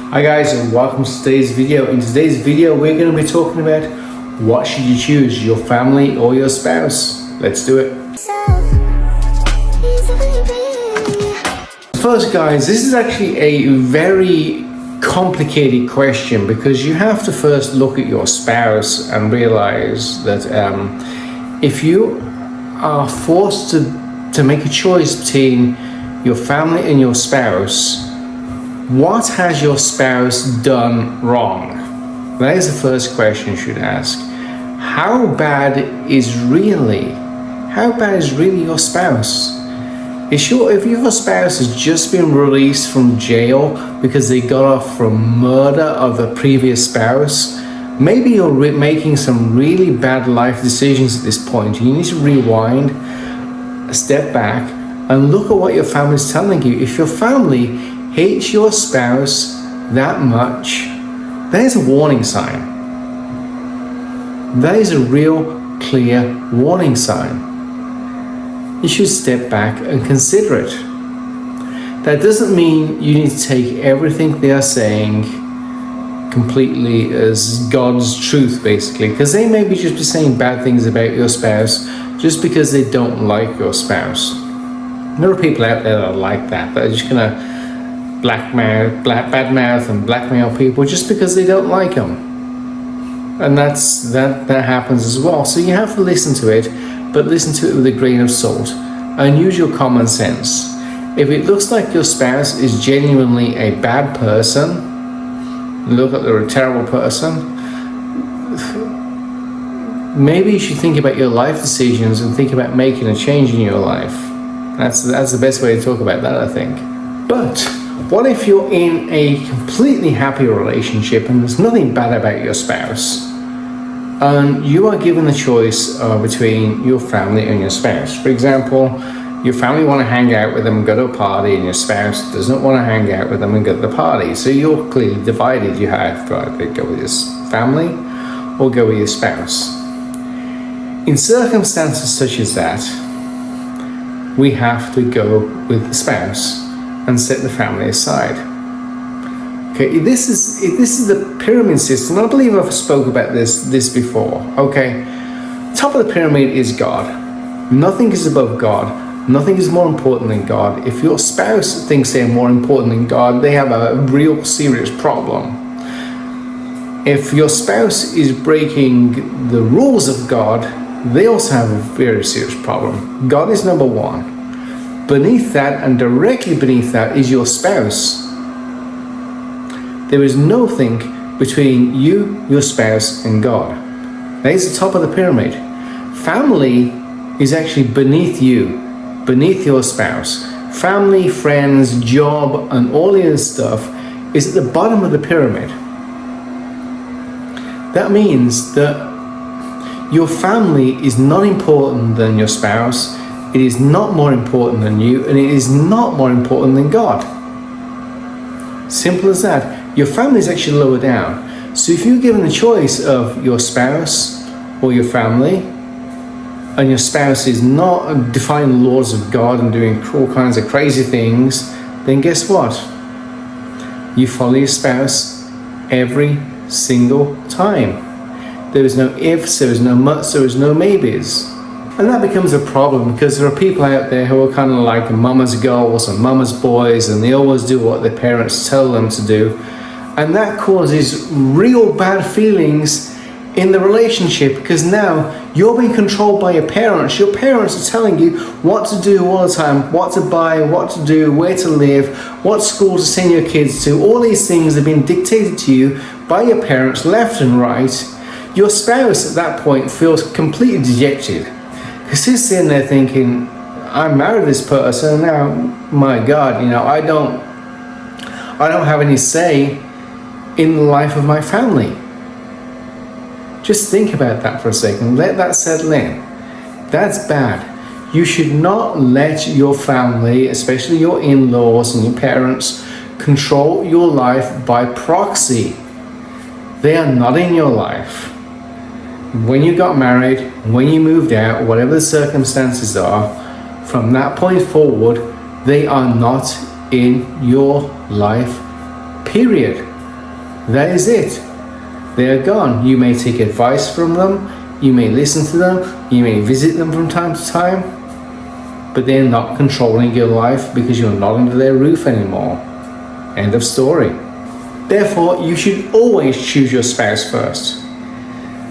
Hi guys, and welcome to today's video. In today's video we're going to be talking about what should you choose, your family or your spouse. Let's do it. First guys, this is actually a very complicated question because you have to first look at your spouse and realize that if you are forced to make a choice between your family and your spouse, what has your spouse done wrong? That is the first question you should ask. How bad is really your spouse? If your spouse has just been released from jail because they got off from murder of a previous spouse, maybe you're making some really bad life decisions at this point. You need to rewind, step back, and look at what your family is telling you. If your family hates your spouse that much, that is a warning sign. That is a real clear warning sign. You should step back and consider it. That doesn't mean you need to take everything they are saying completely as God's truth, basically, because they may be just saying bad things about your spouse just because they don't like your spouse. There are people out there that are like that. They're just gonna badmouth and blackmail people just because they don't like them, and that happens as well. So you have to listen to it, but listen to it with a grain of salt and use your common sense. If it looks like your spouse is genuinely a bad person, look at they're a terrible person, maybe you should think about your life decisions and think about making a change in your life. That's the best way to talk about that, I think. But what if you're in a completely happy relationship and there's nothing bad about your spouse, and you are given the choice between your family and your spouse? For example, your family want to hang out with them and go to a party, and your spouse doesn't want to hang out with them and go to the party. So you're clearly divided. You have to either go with your family or go with your spouse. In circumstances such as that, we have to go with the spouse and set the family aside. Okay, this is the pyramid system. I believe I've spoke about this before. Okay, top of the pyramid is God. Nothing is above God. Nothing is more important than God. If your spouse thinks they're more important than God, they have a real serious problem. If your spouse is breaking the rules of God, they also have a very serious problem. God is number one. Beneath that, and directly beneath that, is your spouse. There is nothing between you, your spouse, and God. That is the top of the pyramid. Family is actually beneath you, beneath your spouse. Family, friends, job, and all the other stuff is at the bottom of the pyramid. That means that your family is not important than your spouse. It is not more important than you, and it is not more important than God. Simple as that. Your family is actually lower down. So if you're given the choice of your spouse or your family, and your spouse is not defying the laws of God and doing all kinds of crazy things, then guess what? You follow your spouse every single time. There is no ifs, there is no muts, there is no maybes. And that becomes a problem because there are people out there who are kind of like mama's girls and mama's boys, and they always do what their parents tell them to do. And that causes real bad feelings in the relationship because now you're being controlled by your parents. Your parents are telling you what to do all the time, what to buy, what to do, where to live, what school to send your kids to. All these things have been dictated to you by your parents left and right. Your spouse at that point feels completely dejected because he's sitting there thinking, I married this person, and now, my God, I don't have any say in the life of my family. Just think about that for a second. Let that settle in. That's bad. You should not let your family, especially your in-laws and your parents, control your life by proxy. They are not in your life. When you got married, when you moved out, whatever the circumstances are, from that point forward, they are not in your life, period. That is it. They are gone. You may take advice from them, you may listen to them, you may visit them from time to time, but they're not controlling your life because you're not under their roof anymore. End of story. Therefore, you should always choose your spouse first.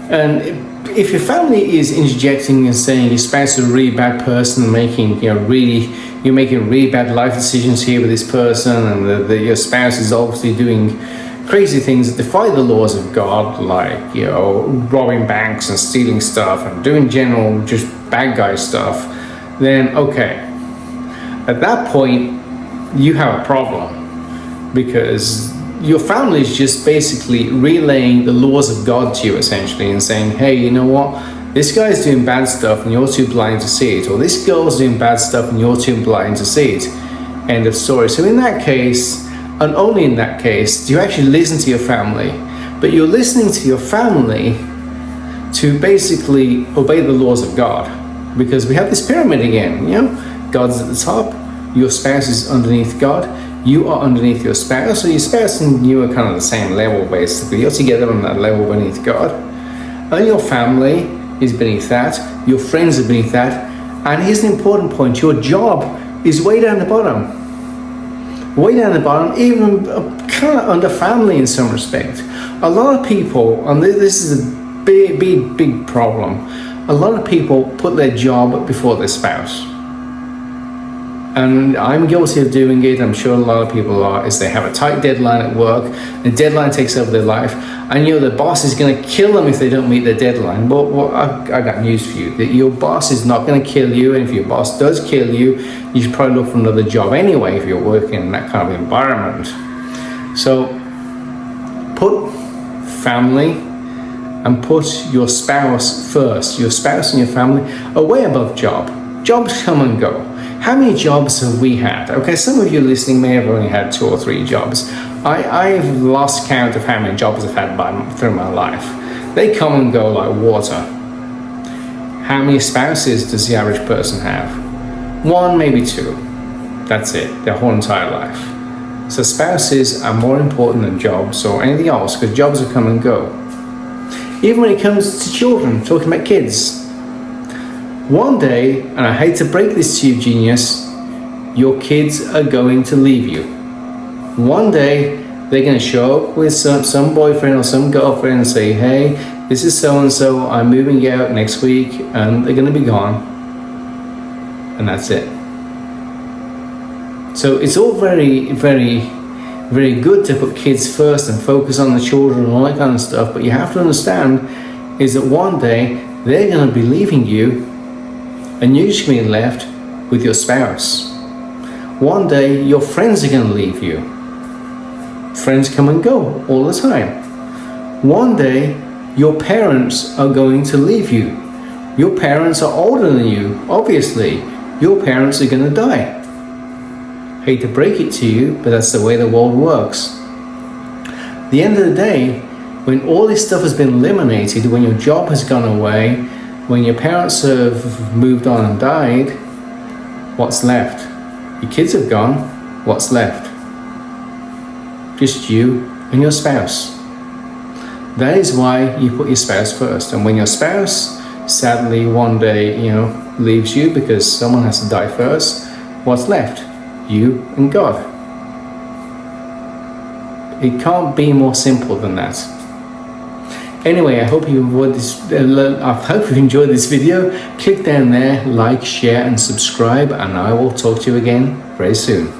And if your family is interjecting and saying your spouse is a really bad person and making, you're making really bad life decisions here with this person, and your spouse is obviously doing crazy things that defy the laws of God, like, robbing banks and stealing stuff and doing general just bad guy stuff, then okay. At that point, you have a problem, because your family is just basically relaying the laws of God to you, essentially, and saying, hey, you know what? This guy's doing bad stuff and you're too blind to see it. Or this girl's doing bad stuff and you're too blind to see it. End of story. So in that case, and only in that case, do you actually listen to your family. But you're listening to your family to basically obey the laws of God. Because we have this pyramid again, God's at the top, your spouse is underneath God, you are underneath your spouse, so your spouse and you are kind of the same level, basically. You're together on that level beneath God. And your family is beneath that, your friends are beneath that, and here's an important point, your job is way down the bottom. Way down the bottom, even kind of under family in some respect. A lot of people, and this is a big problem, a lot of people put their job before their spouse. And I'm guilty of doing it, I'm sure a lot of people are, is they have a tight deadline at work, the deadline takes over their life, and the boss is going to kill them if they don't meet their deadline. Well, I got news for you, that your boss is not going to kill you, and if your boss does kill you, you should probably look for another job anyway if you're working in that kind of environment. So put family and put your spouse first. Your spouse and your family are way above job. Jobs come and go. How many jobs have we had? Okay, some of you listening may have only had 2 or 3 jobs. I've lost count of how many jobs I've had through my life. They come and go like water. How many spouses does the average person have? 1, maybe 2. That's it, their whole entire life. So spouses are more important than jobs or anything else, because jobs will come and go. Even when it comes to children, talking about kids. One day, and I hate to break this to you, genius, your kids are going to leave you. One day, they're going to show up with some boyfriend or some girlfriend and say, hey, this is so-and-so, I'm moving out next week, and they're going to be gone. And that's it. So it's all very, very, very good to put kids first and focus on the children and all that kind of stuff, but you have to understand is that one day, they're going to be leaving you, and you're just being left with your spouse. One day, your friends are going to leave you. Friends come and go all the time. One day, your parents are going to leave you. Your parents are older than you, obviously. Your parents are going to die. Hate to break it to you, but that's the way the world works. At the end of the day, when all this stuff has been eliminated, when your job has gone away, when your parents have moved on and died, what's left? Your kids have gone, what's left? Just you and your spouse. That is why you put your spouse first. And when your spouse, sadly, one day, leaves you because someone has to die first, what's left? You and God. It can't be more simple than that. Anyway, I hope you enjoyed this video. Click down there, like, share and subscribe, and I will talk to you again very soon.